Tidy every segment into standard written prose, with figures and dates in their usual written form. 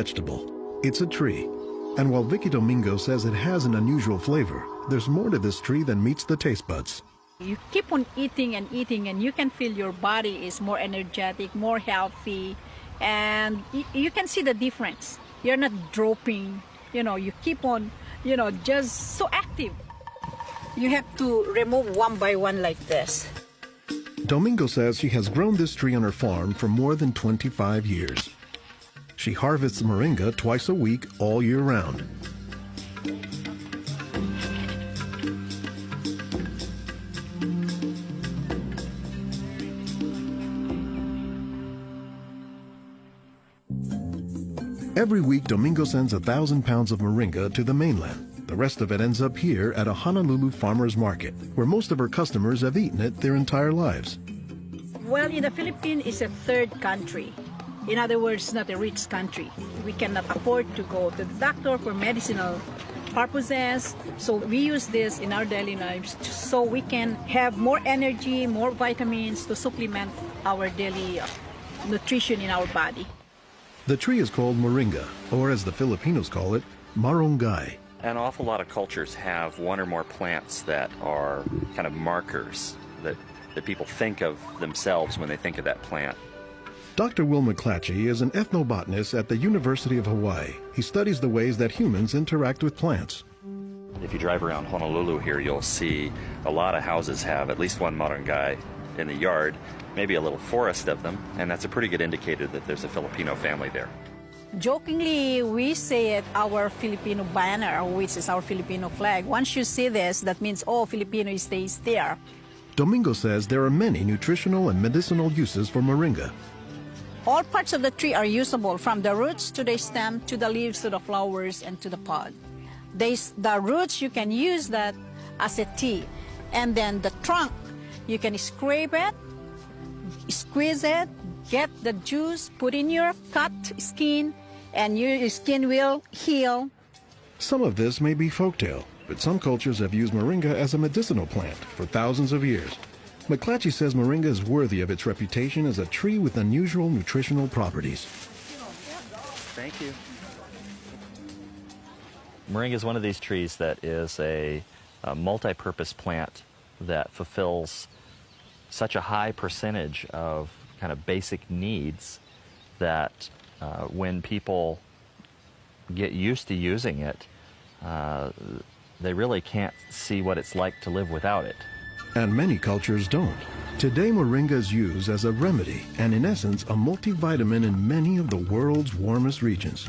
vegetable. It's a tree. And while Vicky Domingo says it has an unusual flavor, there's more to this tree than meets the taste buds. You keep on eating and eating, and you can feel your body is more energetic, more healthy, and you can see the difference. You're not dropping, you keep on, just so active. You have to remove one by one like this. Domingo says she has grown this tree on her farm for more than 25 years. She harvests moringa twice a week, all year round. Every week, Domingo sends 1,000 pounds of moringa to the mainland. The rest of it ends up here at a Honolulu farmer's market, where most of her customers have eaten it their entire lives. Well, in the Philippines, it's a third country. In other words, not a rich country. We cannot afford to go to the doctor for medicinal purposes. So we use this in our daily lives so we can have more energy, more vitamins to supplement our daily nutrition in our body. The tree is called moringa, or as the Filipinos call it, marunggay. An awful lot of cultures have one or more plants that are kind of markers that people think of themselves when they think of that plant. Dr. Will McClatchy is an ethnobotanist at the University of Hawaii. He studies the ways that humans interact with plants. If you drive around Honolulu here, you'll see a lot of houses have at least one marunggay in the yard, maybe a little forest of them, and that's a pretty good indicator that there's a Filipino family there. Jokingly, we say it our Filipino banner, which is our Filipino flag. Once you see this, that means, oh, Filipino stays there. Domingo says there are many nutritional and medicinal uses for moringa. All parts of the tree are usable, from the roots to the stem, to the leaves, to the flowers, and to the pod. The roots, you can use that as a tea. And then the trunk, you can scrape it, squeeze it, get the juice, put in your cut skin, and your skin will heal. Some of this may be folktale, but some cultures have used moringa as a medicinal plant for thousands of years. McClatchy says moringa is worthy of its reputation as a tree with unusual nutritional properties. Thank you. Moringa is one of these trees that is a multi-purpose plant that fulfills such a high percentage of kind of basic needs that when people get used to using it, they really can't see what it's like to live without it. And many cultures don't. Today, moringa is used as a remedy and, in essence, a multivitamin in many of the world's warmest regions.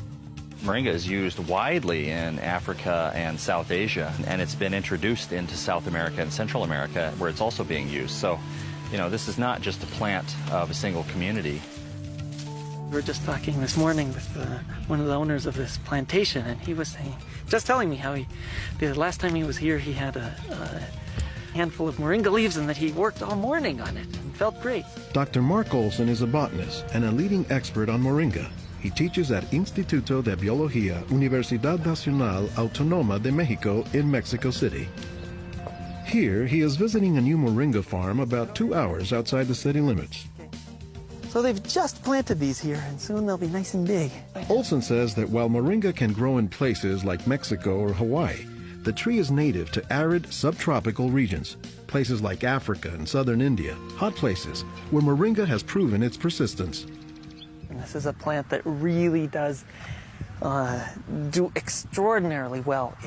Moringa is used widely in Africa and South Asia, and it's been introduced into South America and Central America, where it's also being used. So, this is not just a plant of a single community. We were just talking this morning with one of the owners of this plantation, and he was just telling me how the last time he was here, he had a handful of moringa leaves and that he worked all morning on it and felt great. Dr. Mark Olson is a botanist and a leading expert on moringa. He teaches at Instituto de Biología, Universidad Nacional Autónoma de México in Mexico City. Here, he is visiting a new moringa farm about 2 hours outside the city limits. So they've just planted these here, and soon they'll be nice and big. Olson says that while moringa can grow in places like Mexico or Hawaii, the tree is native to arid subtropical regions, places like Africa and southern India, hot places where moringa has proven its persistence. And this is a plant that really does do extraordinarily well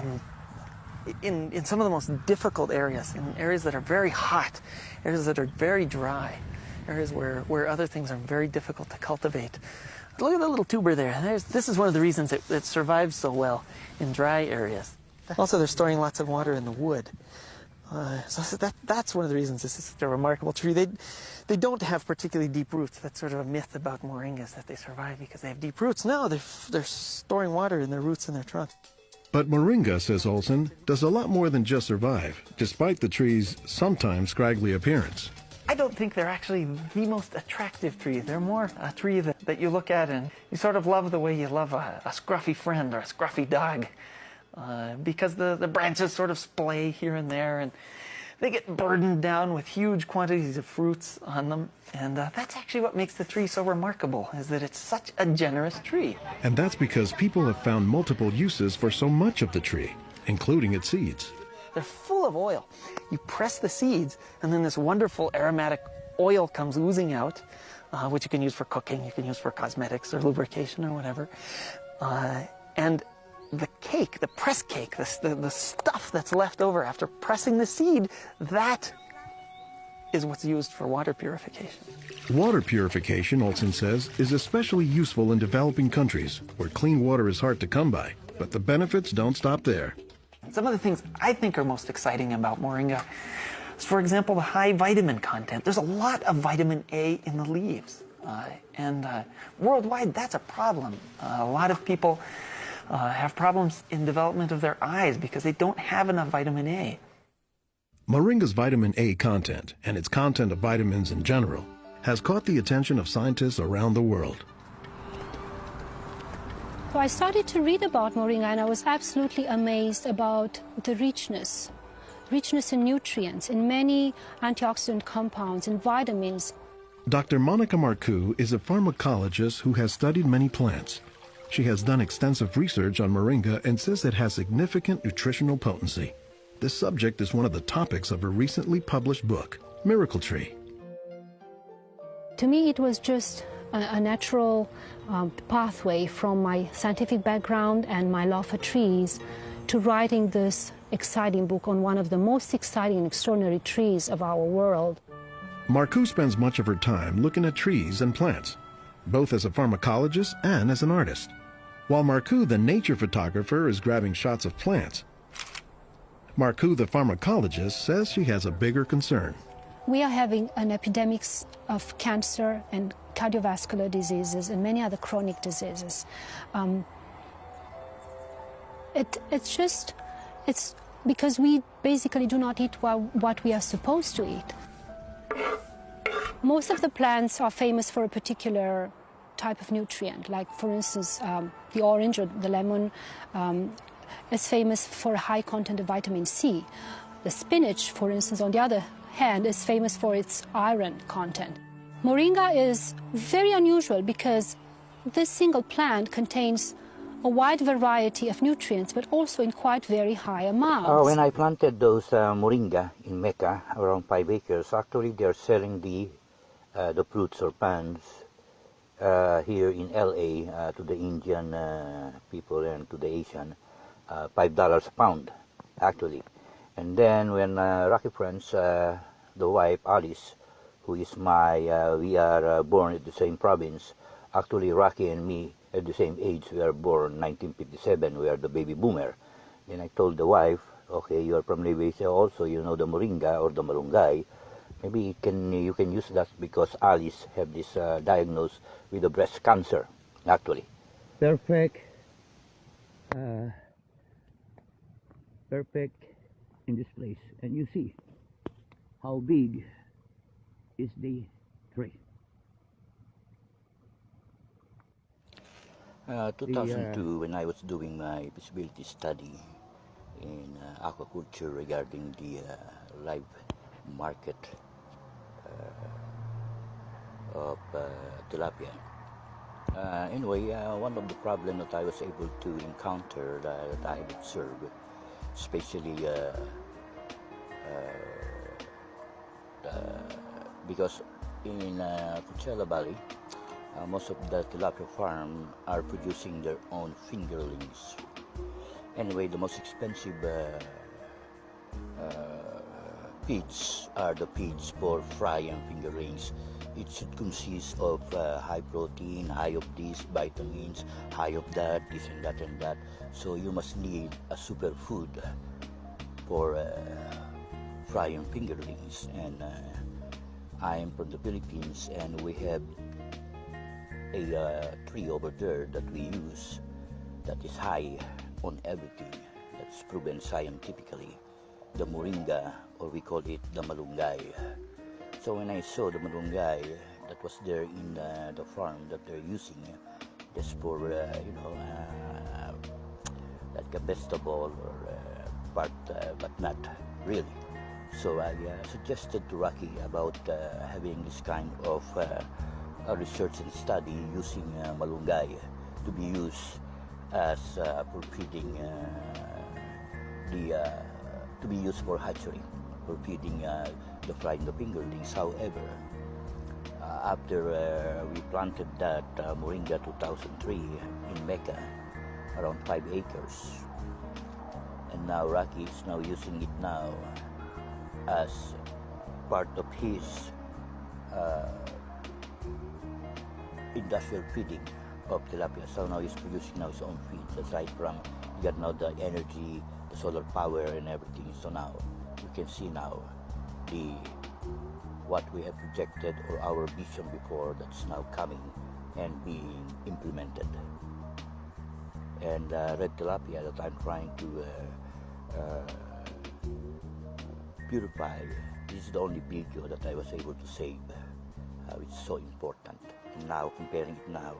in some of the most difficult areas, in areas that are very hot, areas that are very dry, areas where other things are very difficult to cultivate. Look at the little tuber there. This is one of the reasons it survives so well in dry areas. Also, they're storing lots of water in the wood. So that's one of the reasons this is such a remarkable tree. They don't have particularly deep roots. That's sort of a myth about moringas, that they survive because they have deep roots. No, they're storing water in their roots and their trunk. But moringa, says Olson, does a lot more than just survive, despite the tree's sometimes scraggly appearance. I don't think they're actually the most attractive tree. They're more a tree that you look at and you sort of love the way you love a scruffy friend or a scruffy dog. Because the branches sort of splay here and there, and they get burdened down with huge quantities of fruits on them. And that's actually what makes the tree so remarkable, is that it's such a generous tree. And that's because people have found multiple uses for so much of the tree, including its seeds. They're full of oil. You press the seeds, and then this wonderful aromatic oil comes oozing out, which you can use for cooking, you can use for cosmetics or lubrication or whatever. And the cake, the press cake, the stuff that's left over after pressing the seed, that is what's used for water purification. Water purification, Olson says, is especially useful in developing countries where clean water is hard to come by. But the benefits don't stop there. Some of the things I think are most exciting about moringa is, for example, the high vitamin content. There's a lot of vitamin A in the leaves. And worldwide, that's a problem. A lot of people have problems in development of their eyes because they don't have enough vitamin A. Moringa's vitamin A content, and its content of vitamins in general, has caught the attention of scientists around the world. So I started to read about moringa, and I was absolutely amazed about the richness in nutrients, in many antioxidant compounds, in vitamins. Dr. Monica Marcoux is a pharmacologist who has studied many plants. She has done extensive research on moringa and says it has significant nutritional potency. This subject is one of the topics of her recently published book, Miracle Tree. To me, it was just a natural pathway from my scientific background and my love for trees to writing this exciting book on one of the most exciting and extraordinary trees of our world. Marcoux spends much of her time looking at trees and plants, both as a pharmacologist and as an artist. While Marcoux, the nature photographer, is grabbing shots of plants, Marcoux, the pharmacologist, says she has a bigger concern. We are having an epidemic of cancer and cardiovascular diseases and many other chronic diseases. It's because we basically do not eat what we are supposed to eat. Most of the plants are famous for a particular type of nutrient, like for instance the orange or the lemon is famous for a high content of vitamin C. The spinach, for instance, on the other hand, is famous for its iron content. Moringa is very unusual because this single plant contains a wide variety of nutrients, but also in quite very high amounts. When I planted those moringa in Mecca, around 5 acres, actually they're selling the fruits or plants here in LA to the Indian people and to the Asian, $5 a pound, actually. And then when Rocky Friends, the wife Alice, who is we are born at the same province. Actually, Rocky and me at the same age. We are born 1957. We are the baby boomer. Then I told the wife, okay, you are from Nueva also, you know the moringa or the malunggay. Maybe you can use that because Alice have this diagnosed with a breast cancer, actually. Perfect in this place. And you see how big is the tree. 2002, when I was doing my feasibility study in aquaculture regarding the live market of tilapia. Anyway, one of the problems that I was able to encounter that I observed, especially because in Coachella Valley, most of the tilapia farm are producing their own fingerlings. Anyway, the most expensive feeds are the feeds for fry and fingerlings. It should consist of high protein, high of these vitamins, high of that, this and that and that. So you must need a superfood for fry and fingerlings. And I am from the Philippines, and we have a tree over there that we use that is high on everything. That's proven scientifically. The moringa, or we call it the malunggay. So when I saw the malunggay that was there in the farm that they're using, just for like a vegetable or part, but not really. So I suggested to Rocky about having this kind of a research and study using malunggay to be used as for feeding to be used for hatchery, for feeding the fly and the fingerlings. However, after we planted that Moringa 2003 in Mecca, around 5 acres, and now Rocky is now using it now as part of his industrial feeding of tilapia. So now he's producing now his own feeds, aside from he got now the energy, the solar power and everything. So now you can see now what we have projected or our vision before that's now coming and being implemented. And red tilapia that I'm trying to purify, this is the only video that I was able to save. It's so important. And now comparing it now,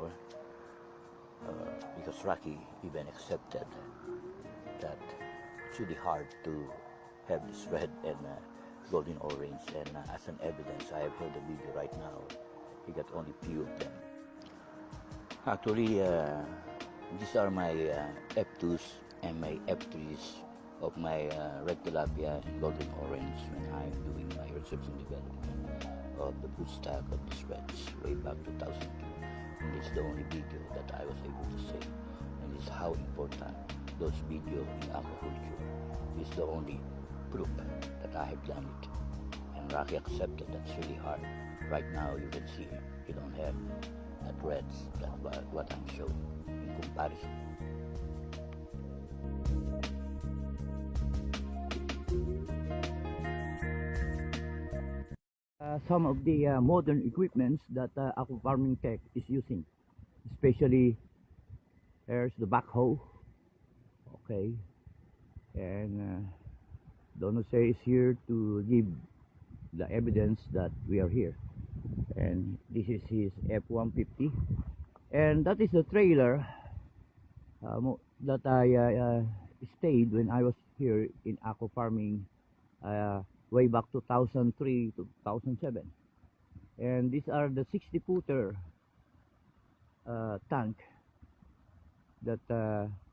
because Rocky even accepted that it's really hard to have this red and golden orange, and as an evidence, I have heard the video right now. He got only few of them. Actually, these are my F2s and my F3s of my red tilapia and golden orange when I'm doing my research and development of the broodstock of these reds way back 2002. And it's the only video that I was able to save. And it's how important those videos in aquaculture. It's the only proof that I have done it. And Rocky accepted that's really hard. Right now you can see you don't have that reds, that's what I'm showing in comparison. Some of the modern equipments that Aqua Farming Tech is using, especially there's the backhoe, okay, and Don Jose is here to give the evidence that we are here, and this is his F-150, and that is the trailer that I stayed when I was here in Aqua Farming way back 2003 to 2007, and these are the 60-footer tank that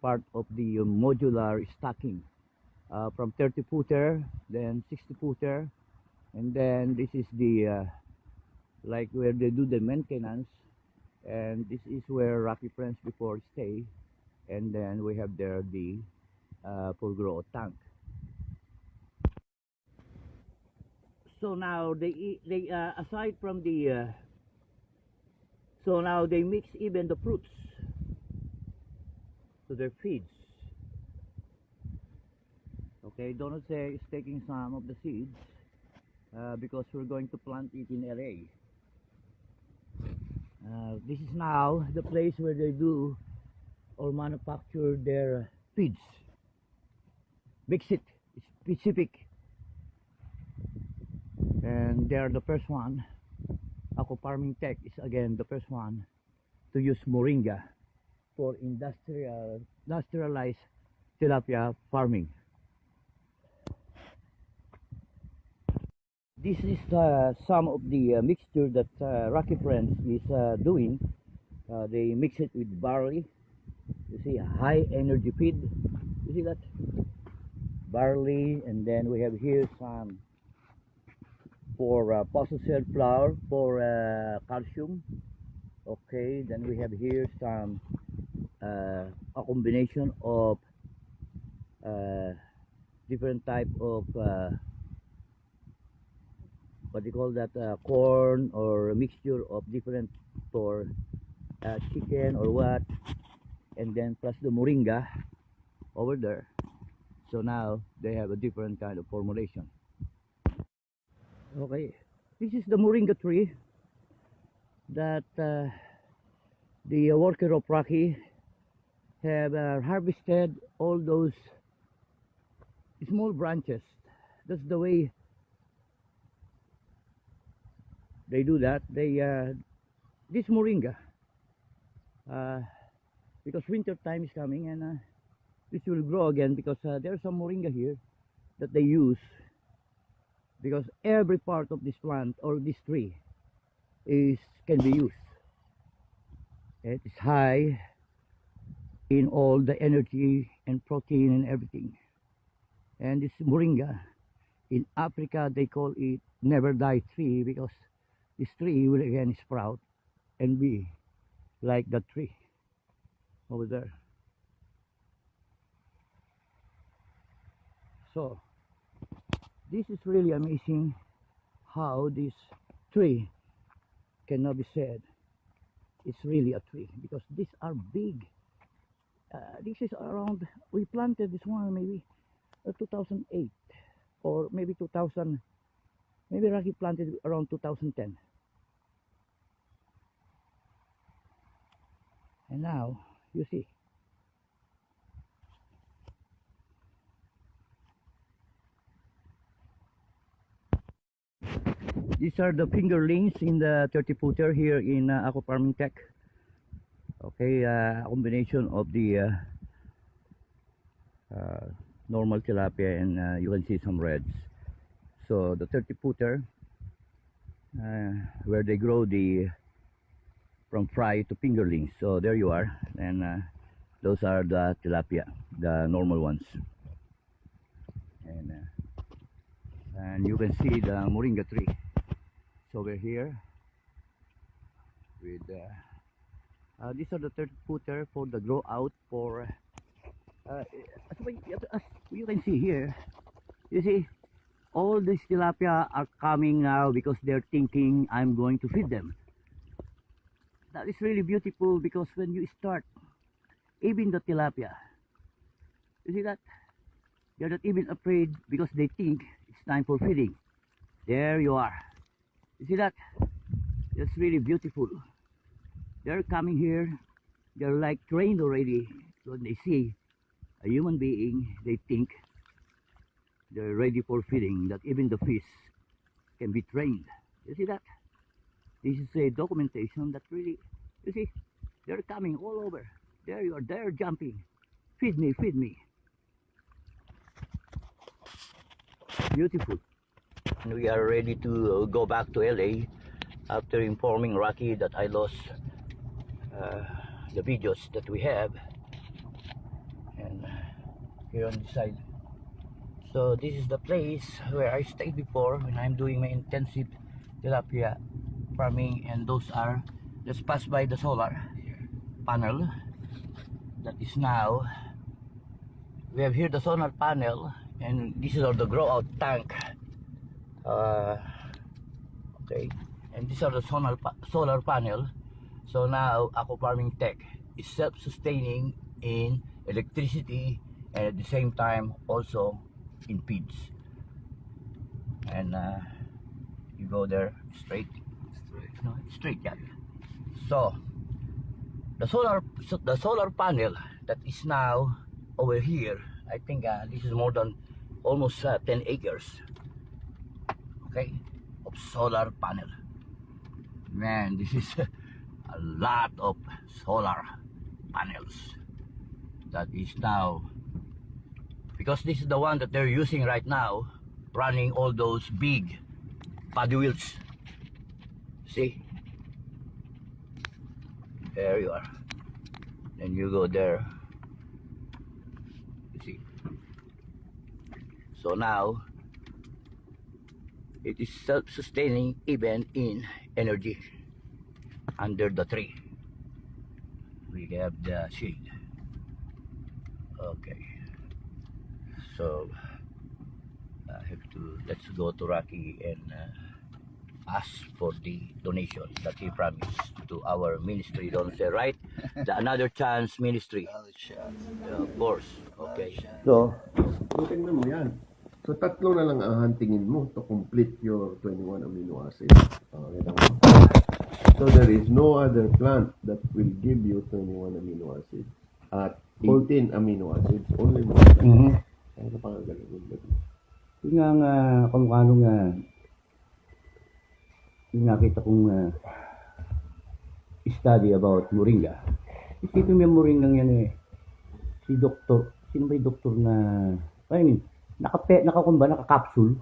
part of the modular stacking from 30-footer, then 60-footer, and then this is the like where they do the maintenance, and this is where Rocky Friends before stay, and then we have there the full grow tank. So now they aside from the so now they mix even the fruits to their feeds. Okay, Don Jose is taking some of the seeds because we're going to plant it in LA. This is now the place where they do or manufacture their feeds. Mix it specific. And they are the first one. Aqua Farming Tech is again the first one to use Moringa for industrialized tilapia farming. This is some of the mixture that Rocky Friends is doing. They mix it with barley. You see, a high energy feed. You see that? Barley, and then we have here some for processed flour for calcium. Okay, then we have here some a combination of different type of what do you call that, corn, or a mixture of different for chicken or what, and then plus the moringa over there. So now they have a different kind of formulation. Okay, this is the moringa tree that the worker of Rocky have harvested all those small branches. That's the way they do that. They this moringa because winter time is coming, and this will grow again because there's some moringa here that they use because every part of this plant or this tree can be used. It is high in all the energy and protein and everything. And this moringa, in Africa they call it never die tree, because this tree will again sprout and be like that tree over there. So this is really amazing how this tree cannot be said it's really a tree, because these are big. This is around, we planted this one maybe 2008 or maybe 2000, maybe Rocky planted around 2010. And now you see, these are the fingerlings in the 30 footer here in Aqua Farming Tech. Okay, a combination of the normal tilapia and you can see some reds. So the 30 footer where they grow the from fry to fingerlings. So there you are, and those are the tilapia, the normal ones. And you can see the moringa tree. So we're here with these are the 30 footer for the grow out for as you can see here, you see all these tilapia are coming now because they're thinking I'm going to feed them. That is really beautiful, because when you start, even the tilapia, you see that they're not even afraid because they think it's time for feeding. There you are. You see that? That's really beautiful. They're coming here, they're like trained already. So when they see a human being, they think they're ready for feeding, that even the fish can be trained. You see that? This is a documentation that really, you see, they're coming all over. There you are, they're jumping. Feed me, feed me. Beautiful. We are ready to go back to LA after informing Rocky that I lost the videos that we have, and here on this side. So this is the place where I stayed before when I'm doing my intensive tilapia farming, and those are just passed by the solar panel that is now, we have here the solar panel, and this is the grow out tank. Okay, and these are the solar panel. So now Aqua Farming Tech is self-sustaining in electricity and at the same time also in feeds. And you go there straight. No, straight, yeah. So the solar panel that is now over here, I think this is more than almost 10 acres, okay, of solar panel. Man, this is a lot of solar panels that is now, because this is the one that they're using right now, running all those big paddy wheels. See, there you are, and you go there, you see. So now it is self-sustaining even in energy. Under the tree we have the shade. Okay, so I have to, let's go to Rocky and ask for the donation that he promised to our ministry, don't say, right? The Another Chance Ministry. Of course. Okay, so Tingnan mo yan. So, tatlo na lang ang huntingin mo to complete your 21 amino acids. Kita mo? So, there is no other plant that will give you 21 amino acids at 14 amino acids. Only one. Kaya ka pang galing. yun nga kung ano nga yung nakita kong study about moringa. Isipin mo yung moringa yan si doktor, sino ba yung doktor na, I mean, naka-capsule,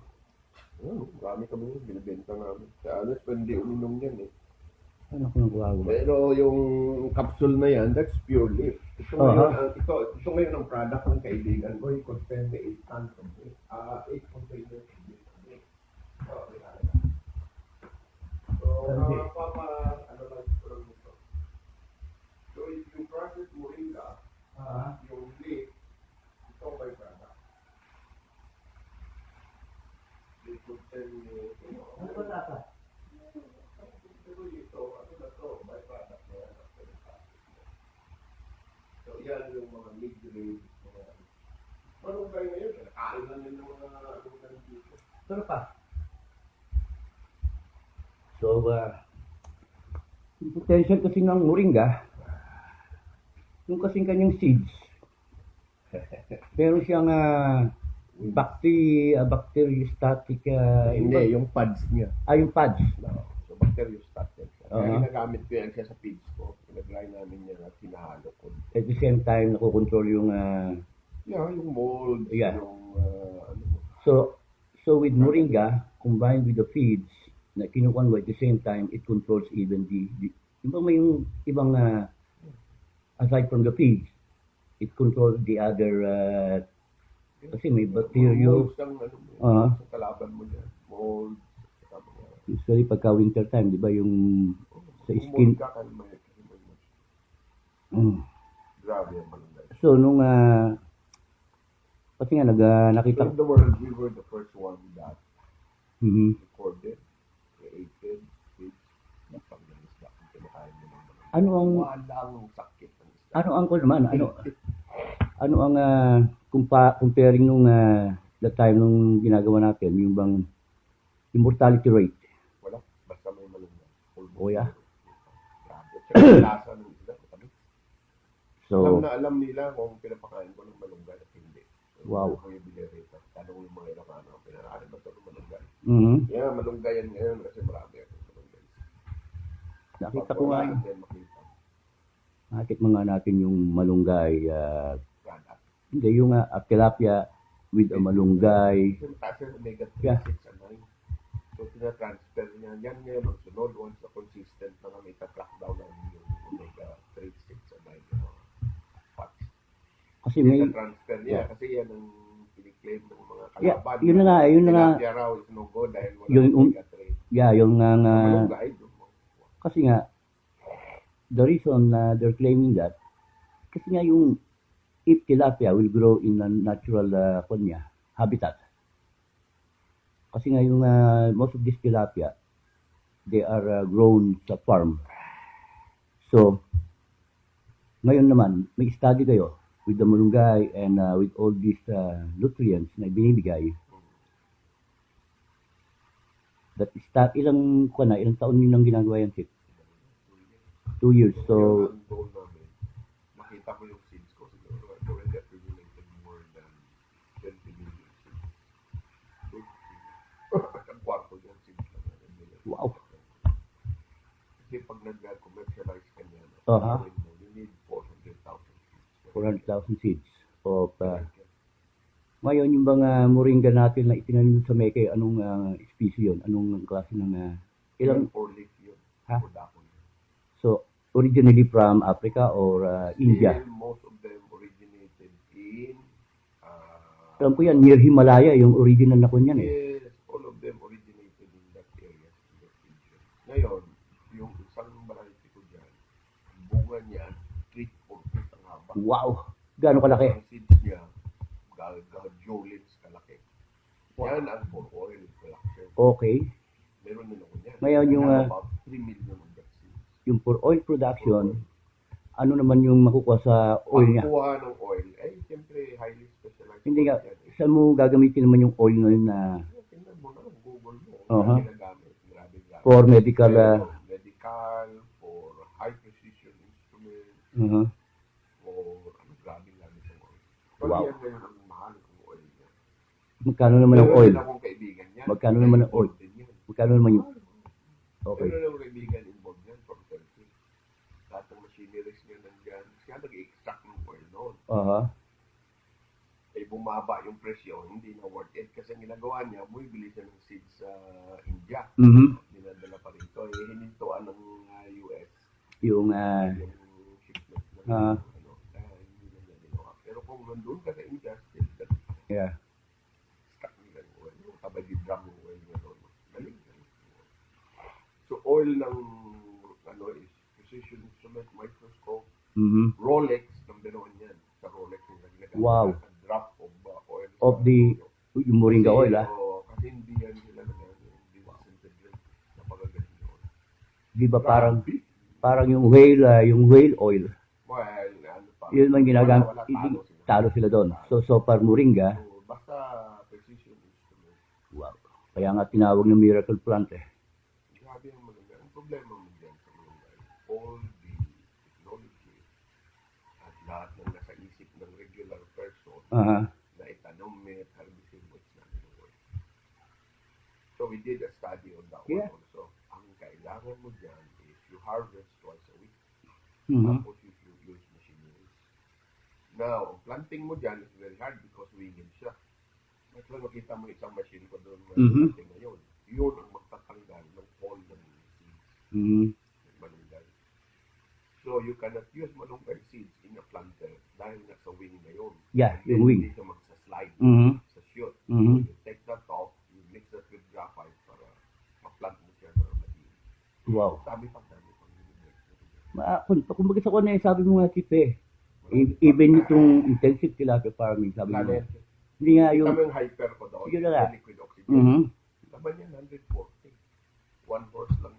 Marami kami yun, binibenta namin. Sa honest, hindi uminom yan eh. Ano kung nagawa ba? Pero yung capsule na yan, that's pure leaf. Ito ngayon, ito ngayon ang product ng kaibigan ko. He contained 8 tons of it. 8 containers of it. So, ano lang ito lang ito. So, if you process moringa, yung leaf, ito ang by product. They contain, Ano ba lasa? So, yan yung mga mid-grade, mga malunggay na yun. Nakain lang yun ng mga malunggay dito. Sarap pa. So, yung potential kasi ng moringa, yung kasing kanyang seeds, meron siyang bacteriostatic, Hindi, yung pads niya. yung pads. No. So, bacteriostatic. Kaya Uh-huh. ginagamit ko yan siya sa feeds ko. Pinag-line namin yan at hinahalo ko. At the same time, nakokontrol yung, Yeah, yung mold, Yeah. yung so with moringa, combined with the feeds, na kinukuha mo at the same time, it controls even yung ba may yung ibang, aside from the feeds, it controls the other, kasi may bacteria. mold ang sa kalaban mo yan. Mold. Usually pagka winter time, di ba yung sa Kung skin. mold ka, kalmay. Grabe ang malunggay. So nung, kasi nga nakita So in the world, we were the first one that Mhm. recorded, created, with pangganisda. Kung kinakain mo ng mga Ano ang walang sakit ng isda. ano ang ko naman ano ang comparing nung the time nung ginagawa natin yung bang yung mortality rate. Wala, basta may malunggay. Oh, yeah. Grabe. Tsaka yung lasa ng isda, matamis. So Alam nila kung pinapakain ko ng malunggay at hindi. So, Wow. Kung yung bilirita, tanong yung mga Ilocano, pinakain ba ito ng malunggay? mhm. Yeah, malunggay yan ngayon kasi marami akong malunggay. Nakita Pag ko nga wala, hindi makita. natikman nga natin yung malunggay Product. hindi yung tilapia with a malunggay. Kasi mataas yung omega-3, Yeah. 6, and 9. So, tinatransfer niya. Yan ngayon ang sunod once na consistent na kami ita-track down namin yung omega-3, 6, and 9 yung mga fats. Kasi may Tinatransfer niya kasi yan ang piniklaim ng mga Yeah, kalaban. yun na nga, yun na nga. Tilapia raw is no go dahil wala Yung omega-3. yung Malunggay, doon mo. kasi nga the reason they're claiming that kasi nga yung if tilapia will grow in a natural habitat. Kasi nga yung most of these tilapia they are grown sa farm. So ngayon naman may study kayo with the malunggay and with all these nutrients na binibigay that ilang taon yun ang ginagawa yan, Sip? 2 years. So, Yun ang goal namin. Makita mo yung seeds ko siguro. I've already accumulated more than 20 million seeds. Ang kwarto yung seeds na namin. wow. Kasi pag nag-commercialize ka niya, Uh-huh. you need 400,000 seeds. 400,000 seeds of ngayon yung bang moringa natin na itinanim sa Mekay, anong species yun? Anong klase ng ilang? 4 leaf yun. Ha? O dapon yun. So, originally from Africa or India? Still, most of them originated in Alam ko yan, near Himalaya, yung original na kunyan eh. yes, all of them originated in that area, in that region. Ngayon, yung isang variety ko dyan, ang bunga niya, 3 or 4 ang haba. Wow! Gano'ng kalaki? Ang seeds niya, gajolits kalaki. Yan ang for oil production. Okay. Meron din ako niyan. Ngayon, yung, I have about 3 million of that seeds. Yung for oil production, ano naman yung makukuha sa oil niya? Pagkuha ng oil, ay siyempre highly specialized. Hindi nga, oil yan eh. saan mo gagamitin naman yung oil na yun na Tingnan mo na, Google mo. Uh-huh. Ginagamit. Grabe. for medical, medical, for high precision instruments, uh-huh. for ano, grabe sa oil. Wow. Yan ngayon ang mahal ng oil niya. Magkano naman ang Meron oil? din akong kaibigan niya. Magkano naman ang oil? Din yan. Magkano naman yung, okay. Meron akong kaibigan involved yan from Turkey. Lahat ng machineries niya nandyan. Siya nag-extract ng oil noon. Uh-huh. Eh, bumaba yung presyo, hindi na worth it. Kasi ang ginagawa niya, bumibili siya ng seeds sa India. Dinadala pa rito. Hinintuan ng US Yung, yung shipment na kaya hindi na niya ginawa. Pero kung nandun ka sa India, still ganun pa rin. yeah. Stuck nila yung oil. Yung kabadi drum yung oil niya doon. Galing. So oil ng is precision instrument, microscope, Rolex, number one yan. Sa Rolex yung naglagay. Wow. A drop of oil. Of the, yung moringa oil, Kasi hindi yan sila hindi disintegrate. Napakagaling yun. Di ba parang yung whale oil. Well, ano pa. Yun man ginagamit, Wala, talo sila doon. So par moringa, So, basta precision instrument. wow. Kaya nga tinawag ng miracle plant eh. Grabe ang maganda. Ang problema mo dyan sa mga all the technology at lahat ng nasa isip ng regular person na itanong may herbicide mo it's not gonna work. So we did a study on that one also. Ang kailangan mo dyan is you harvest twice a week. Tapos you use machinery. Now, ang planting mo dyan is very hard because winged siya. Mas lang makita mo isang machine ko doon planting ngayon. Yun ang magtatanggal ng fall ng seeds. Malunggay. So, you cannot use malunggay seeds in a planter dahil nasa wing na yun. Yeah, yung wing. Hindi ka magsaslide sa shoot. Mhm. You take that off, you mix that with graphite para ma-plant mo siya na madiin. Wow. Dami pang. Kung bagay sa ko na sabi mo nga Chief even itong intensive tilapia farming, sabi mo. Hindi nga yung... Kami yung hyper ko daw. Yun na nga. Liquid oxygen. Laban yan, 140. One horse lang